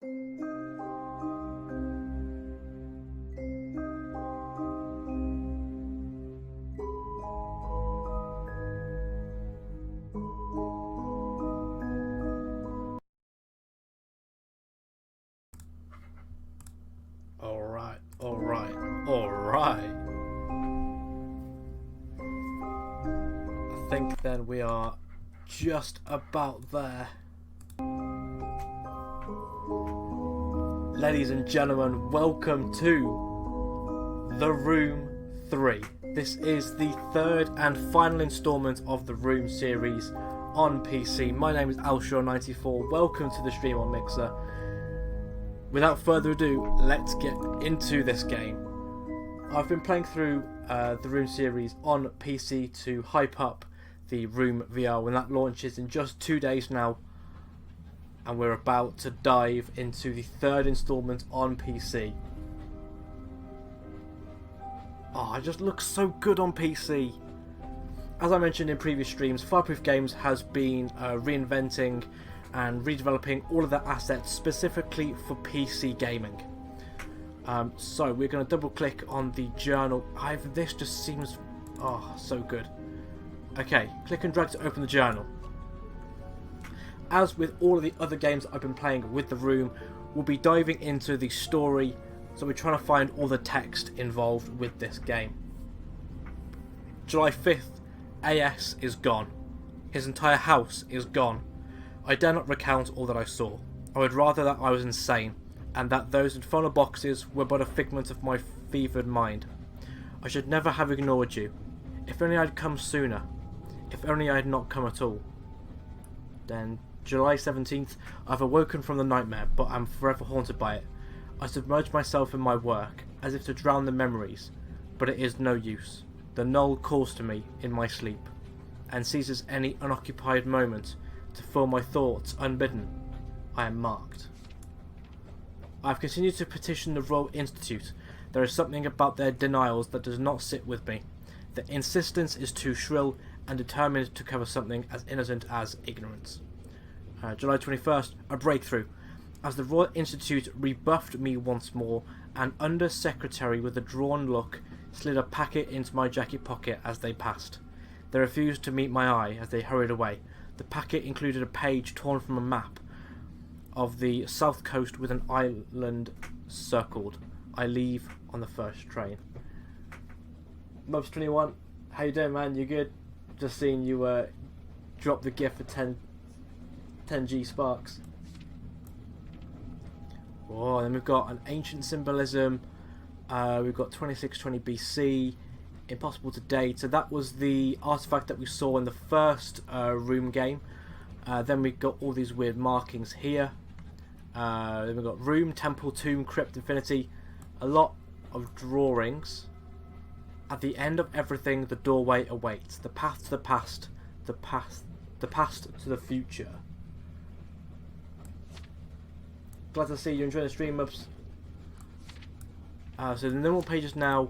Alright. I think then we are just about there. Ladies and gentlemen, welcome to The Room 3. This is the third and final instalment of the Room series on PC. My name is Alshaw94. Welcome to the stream on Mixer. Without further ado, let's get into this game. I've been playing through the Room series on PC to hype up the Room VR when that launches in just 2 days now. And we're about to dive into the third installment on PC. Oh, it just looks so good on PC. As I mentioned in previous streams, Fireproof Games has been reinventing and redeveloping all of their assets specifically for PC gaming. So we're going to double click on the journal. This just seems so good. Okay, click and drag to open the journal. As with all of the other games I've been playing with the Room, we'll be diving into the story, so we're trying to find all the text involved with this game. July 5th, AS is gone. His entire house is gone. I dare not recount all that I saw. I would rather that I was insane, and that those infernal boxes were but a figment of my fevered mind. I should never have ignored you. If only I had come sooner. If only I had not come at all. Then, July 17th, I've awoken from the nightmare, but I'm forever haunted by it. I submerge myself in my work, as if to drown the memories, but it is no use. The null calls to me in my sleep, and seizes any unoccupied moment to fill my thoughts unbidden. I am marked. I have continued to petition the Royal Institute. There is something about their denials that does not sit with me. The insistence is too shrill and determined to cover something as innocent as ignorance. July 21st, a breakthrough. As the Royal Institute rebuffed me once more, an under-secretary with a drawn look slid a packet into my jacket pocket as they passed. They refused to meet my eye as they hurried away. The packet included a page torn from a map of the south coast with an island circled. I leave on the first train. Mubs21, how you doing, man? You good? Just seeing you drop the gift for 10G sparks. Oh, then we've got an ancient symbolism. We've got 2620 BC. Impossible to date. So that was the artifact that we saw in the first Room game. Then we've got all these weird markings here. Then we've got Room, Temple, Tomb, Crypt, Infinity. A lot of drawings. At the end of everything, the doorway awaits. The path to the past. The past to the future. Glad to see you enjoying the stream, Mubs. So the normal pages now.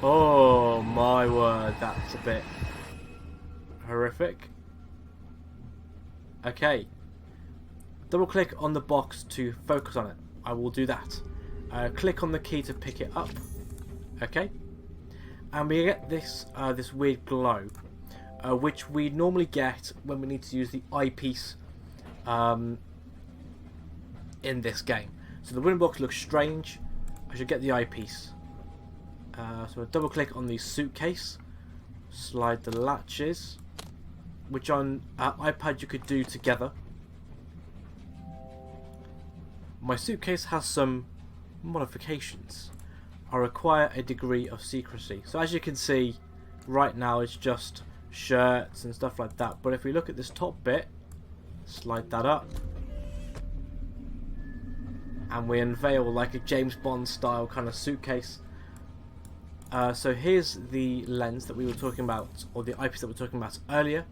Oh my word, that's a bit horrific. Okay. Double click on the box to focus on it. I will do that. Click on the key to pick it up. Okay. And we get this this weird glow, which we normally get when we need to use the eyepiece in this game. So the wooden box looks strange. I should get the eyepiece. So double click on the suitcase, slide the latches, which on iPad you could do together. My suitcase has some modifications. I require a degree of secrecy. So as you can see, right now it's just shirts and stuff like that. But if we look at this top bit, slide that up, and we unveil like a James Bond style kind of suitcase. So here's the lens that we were talking about, or the eyepiece that we were talking about earlier.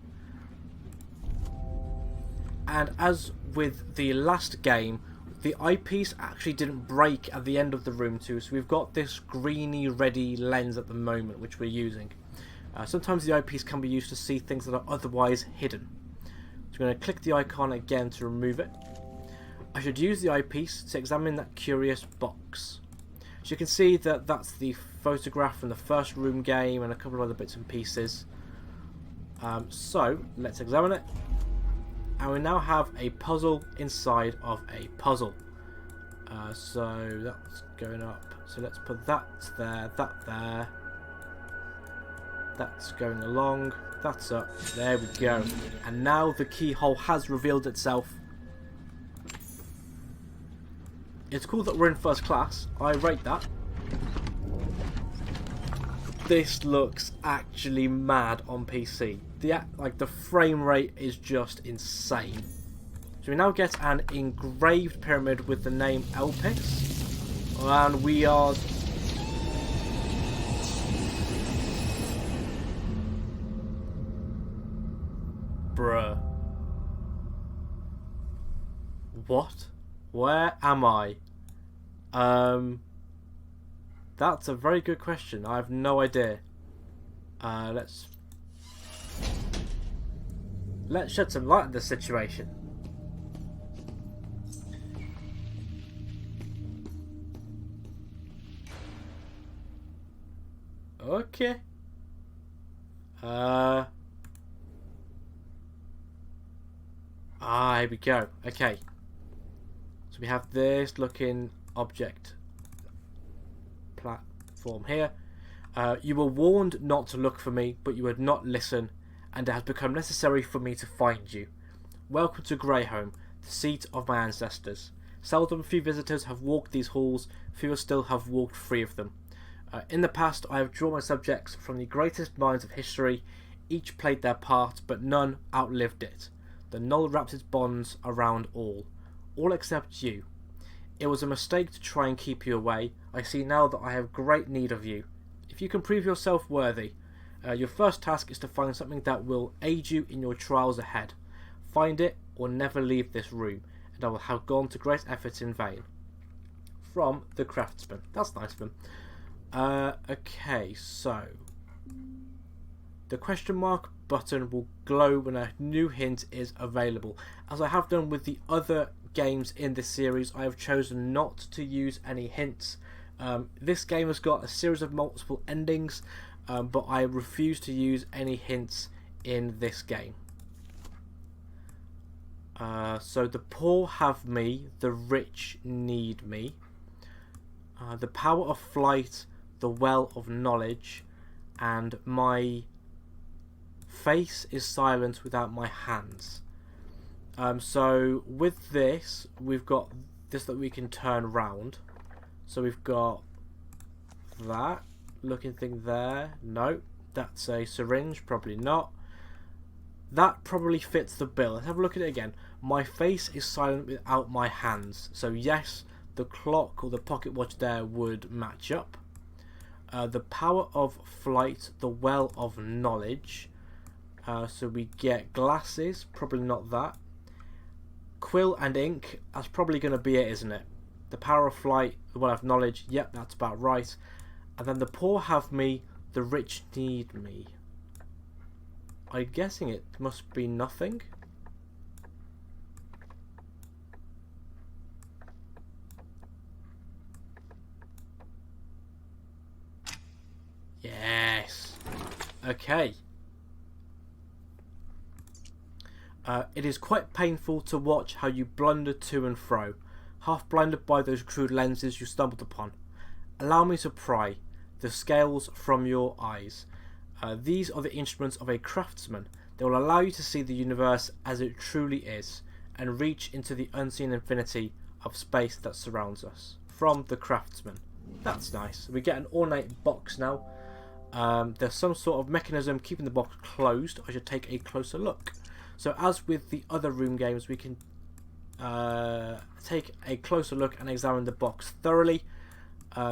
And as with the last game, the eyepiece actually didn't break at the end of the Room 2, so we've got this greeny, reddy lens at the moment which we're using. Sometimes the eyepiece can be used to see things that are otherwise hidden. So I'm going to click the icon again to remove it. I should use the eyepiece to examine that curious box. So you can see that that's the photograph from the first room game and a couple of other bits and pieces. So let's examine it. And we now have a puzzle inside of a puzzle. So that's going up. So let's put that there, that there. That's going along. That's up. There we go. And now the keyhole has revealed itself. It's cool that we're in first class. I rate that. This looks actually mad on PC. The frame rate is just insane. So we now get an engraved pyramid with the name Elpis, and we are bruh. What? Where am I? That's a very good question. I have no idea. Let's shed some light on this situation. Okay. Here we go. Okay. So we have this looking object platform here. You were warned not to look for me, but you would not listen, and it has become necessary for me to find you. Welcome to Greyhome, the seat of my ancestors. Seldom few visitors have walked these halls, fewer still have walked free of them. In the past, I have drawn my subjects from the greatest minds of history. Each played their part, but none outlived it. The null wraps its bonds around all except you. It was a mistake to try and keep you away. I see now that I have great need of you. If you can prove yourself worthy, your first task is to find something that will aid you in your trials ahead. Find it or never leave this room, and I will have gone to great efforts in vain. From the Craftsmen. That's nice of them. Okay, so the question mark button will glow when a new hint is available. As I have done with the other games in this series, I have chosen not to use any hints. This game has got a series of multiple endings, but I refuse to use any hints in this game. So the poor have me, the rich need me. The power of flight, the well of knowledge, and my face is silent without my hands. So with this, we've got this that we can turn round. So we've got that looking thing there. No, that's a syringe. Probably not. That probably fits the bill. Let's have a look at it again. My face is silent without my hands. So yes, the clock or the pocket watch there would match up. The power of flight, the well of knowledge. So we get glasses. Probably not that. Quill and ink. That's probably going to be it, isn't it? The power of flight, the well of knowledge. Yep, that's about right. And then the poor have me, the rich need me. I'm guessing it must be nothing. Yes. Okay. It is quite painful to watch how you blunder to and fro, half blinded by those crude lenses you stumbled upon. Allow me to pry the scales from your eyes. These are the instruments of a craftsman. They will allow you to see the universe as it truly is, and reach into the unseen infinity of space that surrounds us. From the Craftsmen. That's nice. We get an ornate box now. There's some sort of mechanism keeping the box closed. I should take a closer look. So as with the other room games, we can take a closer look and examine the box thoroughly.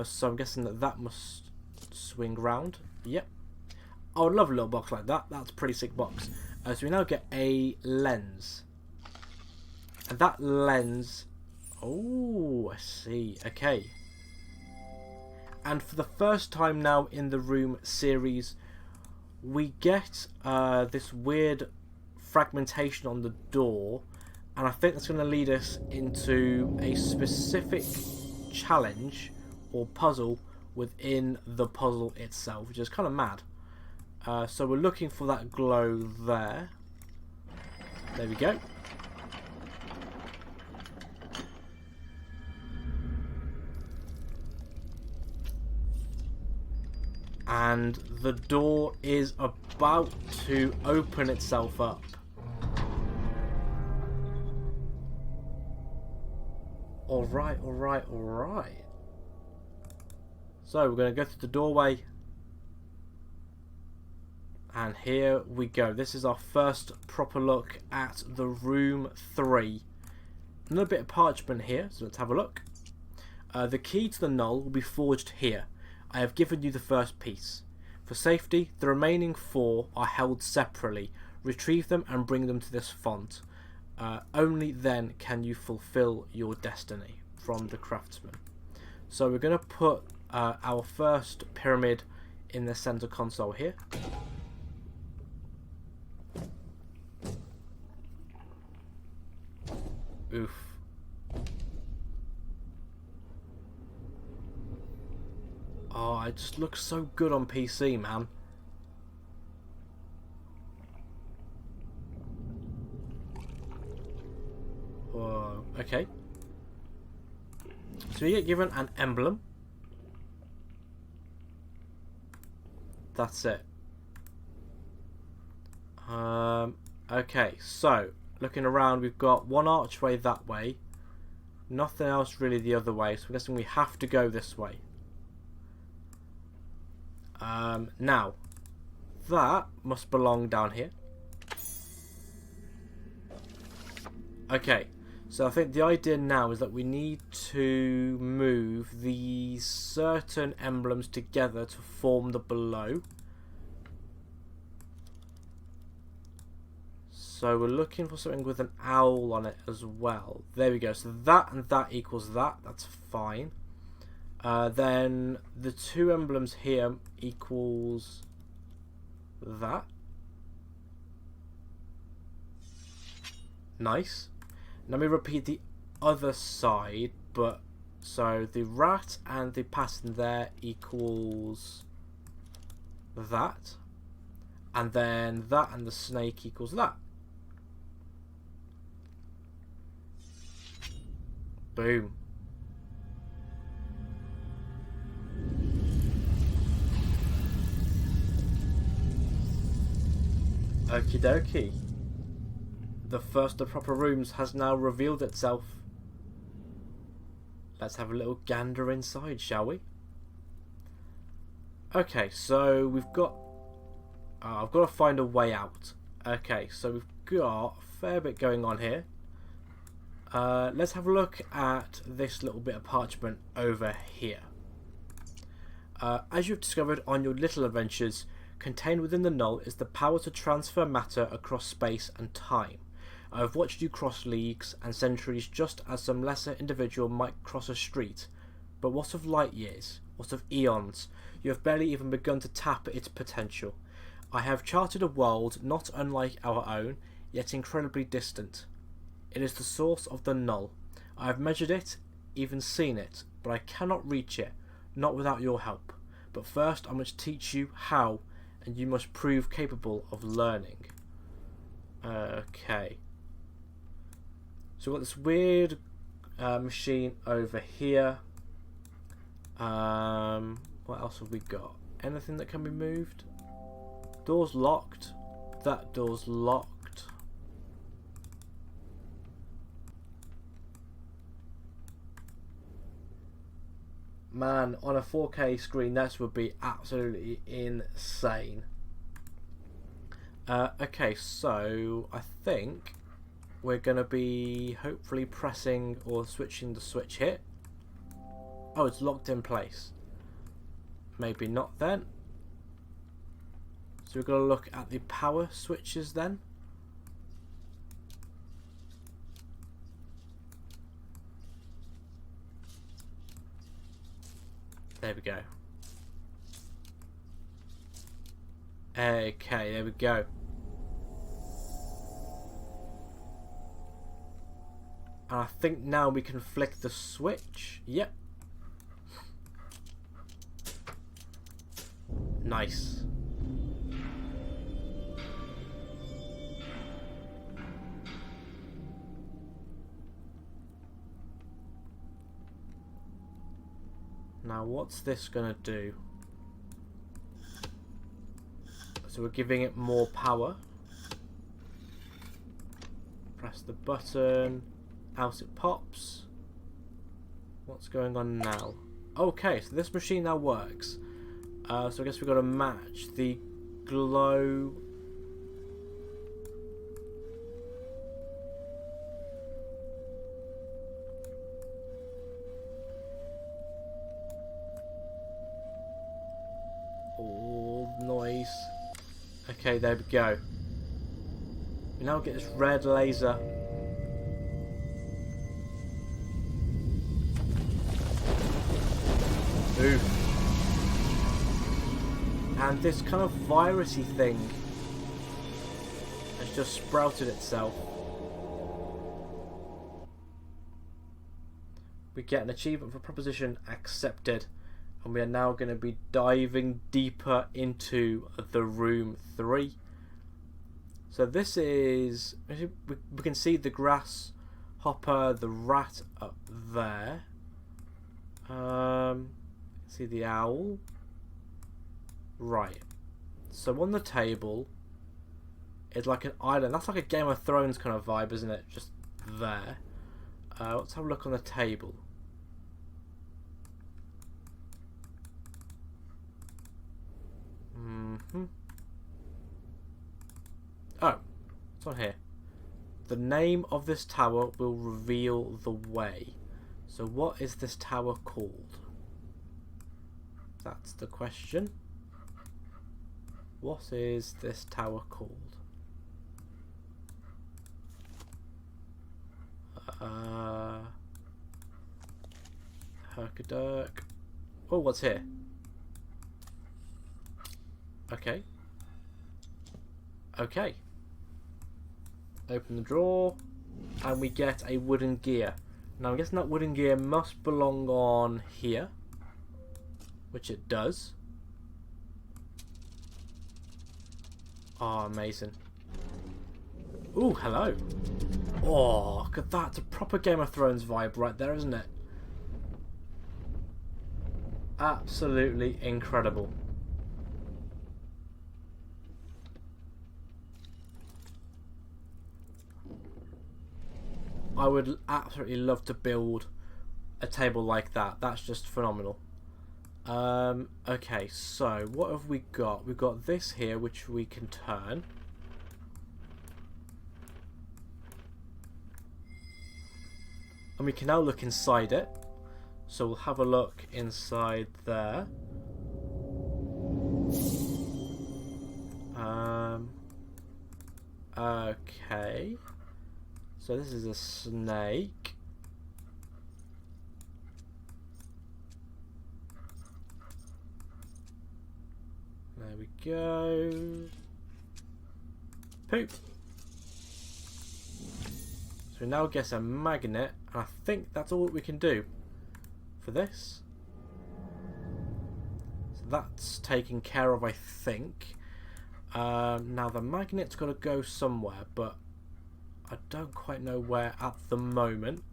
So I'm guessing that must swing round. Yep. I would love a little box like that. That's a pretty sick box. So we now get a lens. And that lens... Oh, I see. Okay. And for the first time now in the Room series, we get this weird fragmentation on the door, and I think that's going to lead us into a specific challenge or puzzle within the puzzle itself, which is kind of mad. So we're looking for that glow there. There we go. And the door is about to open itself up. Alright, alright, alright. So we're going to go through the doorway. And here we go. This is our first proper look at the room 3. Another bit of parchment here, so let's have a look. The key to the null will be forged here. I have given you the first piece. For safety, the remaining 4 are held separately. Retrieve them and bring them to this font. Only then can you fulfill your destiny. From the Craftsmen. So we're going to put our first pyramid in the center console here. Oof. Oh, it just looks so good on PC, man. Whoa, okay. So you get given an emblem. That's it. Okay, so looking around, we've got one archway that way. Nothing else really the other way, so I'm guessing we have to go this way. Now, that must belong down here. Okay, so I think the idea now is that we need to move these certain emblems together to form the below. So we're looking for something with an owl on it as well. There we go. So that and that equals that. That's fine. Then the 2 emblems here equals that. Nice. Let me repeat the other side, but so the rat and the pattern there equals that, and then that and the snake equals that. Boom. Okie dokie. The first of the proper rooms has now revealed itself. Let's have a little gander inside, shall we? Okay, so we've got... I've got to find a way out. Okay, so we've got a fair bit going on here. Let's have a look at this little bit of parchment over here. As you've discovered on your little adventures, contained within the null is the power to transfer matter across space and time. I have watched you cross leagues and centuries just as some lesser individual might cross a street. But what of light years? What of eons? You have barely even begun to tap its potential. I have charted a world not unlike our own, yet incredibly distant. It is the source of the null. I have measured it, even seen it, but I cannot reach it, not without your help. But first I must teach you how, and you must prove capable of learning. Okay. So we've got this weird machine over here. What else have we got? Anything that can be moved? Door's locked. That door's locked. Man, on a 4K screen, that would be absolutely insane. Okay, so I think we're going to be hopefully pressing or switching the switch here. Oh, it's locked in place. Maybe not then. So we've got to look at the power switches then. There we go. Okay, there we go. And I think now we can flick the switch. Yep. Nice. Now what's this gonna do? So we're giving it more power. Press the button. Out it pops. What's going on now? Okay, so this machine now works. So I guess we've got to match the glow. Oh, noise. Okay, there we go. We now get this red laser. Oof. And this kind of virusy thing has just sprouted itself. We get an achievement for proposition accepted, and we are now going to be diving deeper into the room 3. So this is, we can see the grasshopper, the rat up there. See the owl. Right. So on the table is like an island. That's like a Game of Thrones kind of vibe, isn't it? Just there. Let's have a look on the table. Oh, it's on here. The name of this tower will reveal the way. So what is this tower called? That's the question. What is this tower called? Herkadurk. Oh, what's here? Okay. Okay. Open the drawer, and we get a wooden gear. Now I'm guessing that wooden gear must belong on here, which it does. Oh, amazing. Ooh, hello. Oh, look at that. It's a proper Game of Thrones vibe right there, isn't it? Absolutely incredible. I would absolutely love to build a table like that. That's just phenomenal. Okay, so what have we got? We've got this here, which we can turn. And we can now look inside it. So we'll have a look inside there. Okay. So this is a snake. There we go. Poop. So we now get a magnet, and I think that's all we can do for this. So that's taken care of, I think. Now the magnet's got to go somewhere, but I don't quite know where at the moment.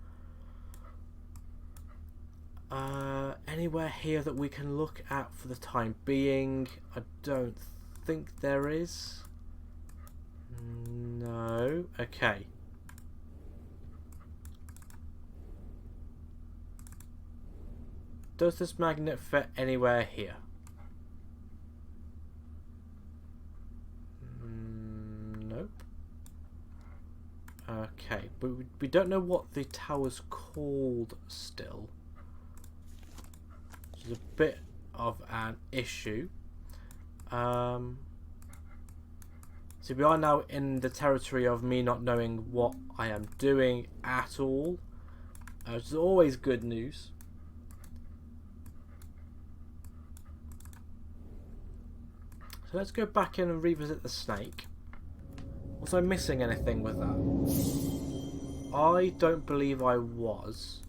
Anywhere here that we can look at for the time being? I don't think there is. No. Okay. Does this magnet fit anywhere here? Nope. Okay, but we don't know what the tower's called still, which is a bit of an issue. So we are now in the territory of me not knowing what I am doing at all, which is always good news. So So let's go back in and revisit the snake. Was I missing anything with that? I don't believe I was.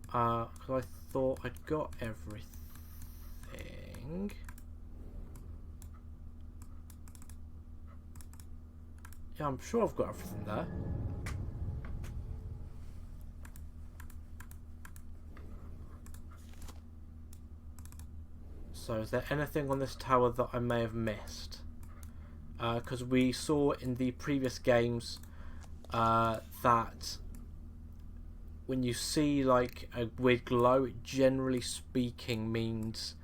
Because I thought I'd got everything. Yeah, I'm sure I've got everything there. So is there anything on this tower that I may have missed? Because we saw in the previous games that when you see like a weird glow, it generally speaking means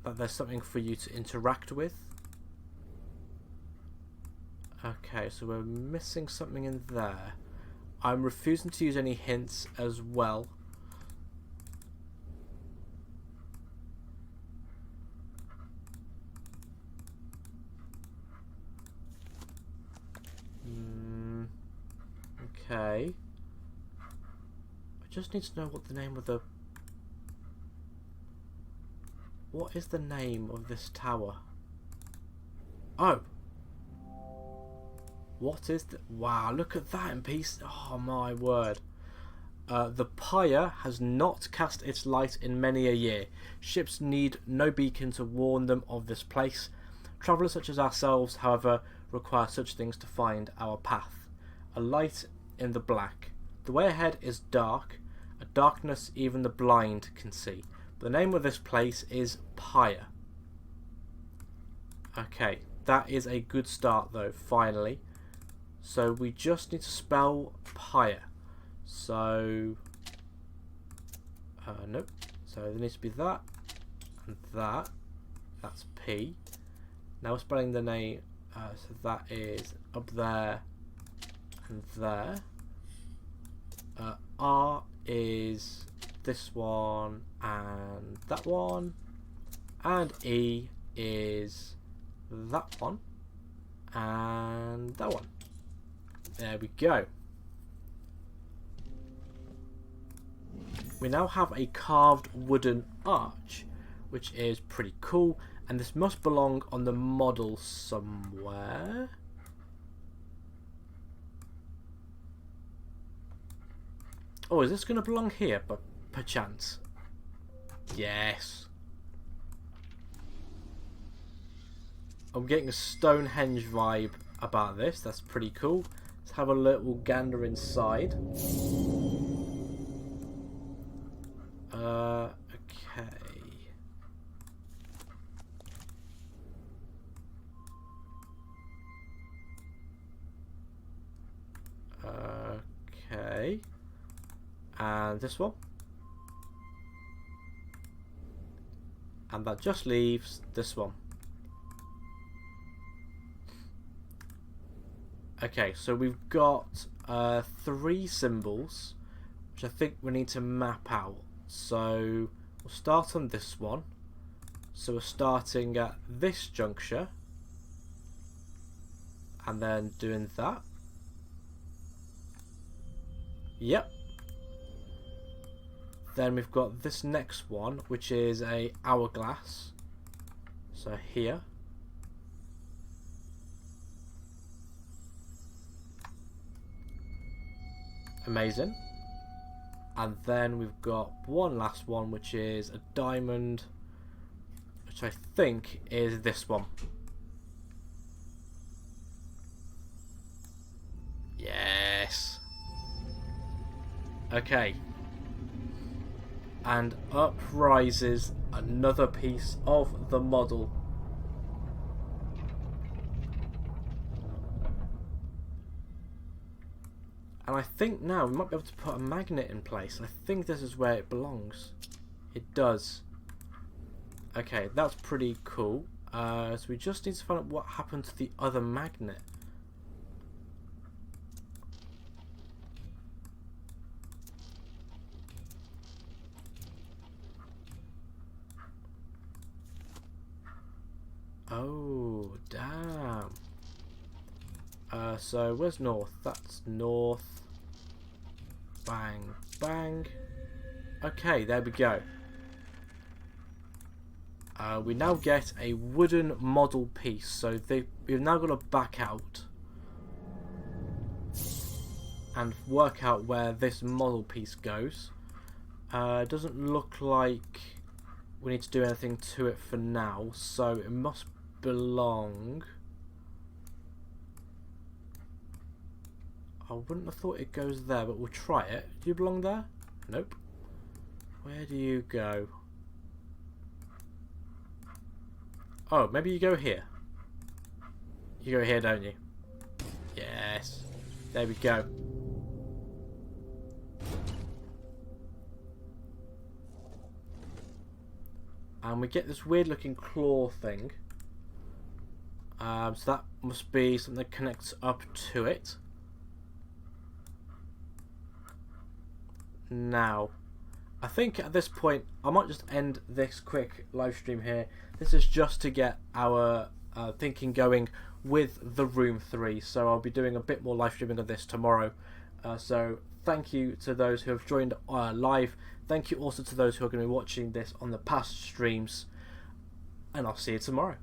that there's something for you to interact with. Okay, so we're missing something in there. I'm refusing to use any hints as well. Okay. I just need to know what the name of the... What is the name of this tower? Oh! What is the... Wow, look at that in peace. Oh my word. The pyre has not cast its light in many a year. Ships need no beacon to warn them of this place. Travellers such as ourselves, however, require such things to find our path. A light in the black. The way ahead is dark, a darkness even the blind can see. The name of this place is Pyre. Okay, that is a good start though, finally. So we just need to spell Pyre. So, nope. So there needs to be that and that. That's P. Now we're spelling the name, so that is up there and there. R is this one and that one, and E is that one and that one. There we go. We now have a carved wooden arch, which is pretty cool, and this must belong on the model somewhere. Oh, is this going to belong here, but perchance? Yes. I'm getting a Stonehenge vibe about this. That's pretty cool. Let's have a little gander inside. Okay. Okay. And this one. And that just leaves this one. Okay, so we've got 3 symbols, which I think we need to map out. So we'll start on this one. So we're starting at this juncture and then doing that. Yep. Then we've got this next one, which is a hourglass. So here. Amazing. And then we've got one last one, which is a diamond, which I think is this one. Yes. Okay. And up rises another piece of the model. And I think now we might be able to put a magnet in place. I think this is where it belongs. It does. Okay, that's pretty cool. So we just need to find out what happened to the other magnet. Oh, damn. So where's north? That's north. Bang, bang. Okay, there we go. we now get a wooden model piece. So we've now got to back out and work out where this model piece goes. It doesn't look like we need to do anything to it for now, so it must belong... I wouldn't have thought it goes there, but we'll try it. Do you belong there? Nope. Where do you go? Oh, maybe you go here. You go here, don't you? Yes. There we go. And we get this weird looking claw thing. So that must be something that connects up to it. Now, I think at this point I might just end this quick live stream here. This is just to get our thinking going with the Room 3, so I'll be doing a bit more live streaming of this tomorrow. So thank you to those who have joined live. Thank you also to those who are going to be watching this on the past streams, and I'll see you tomorrow.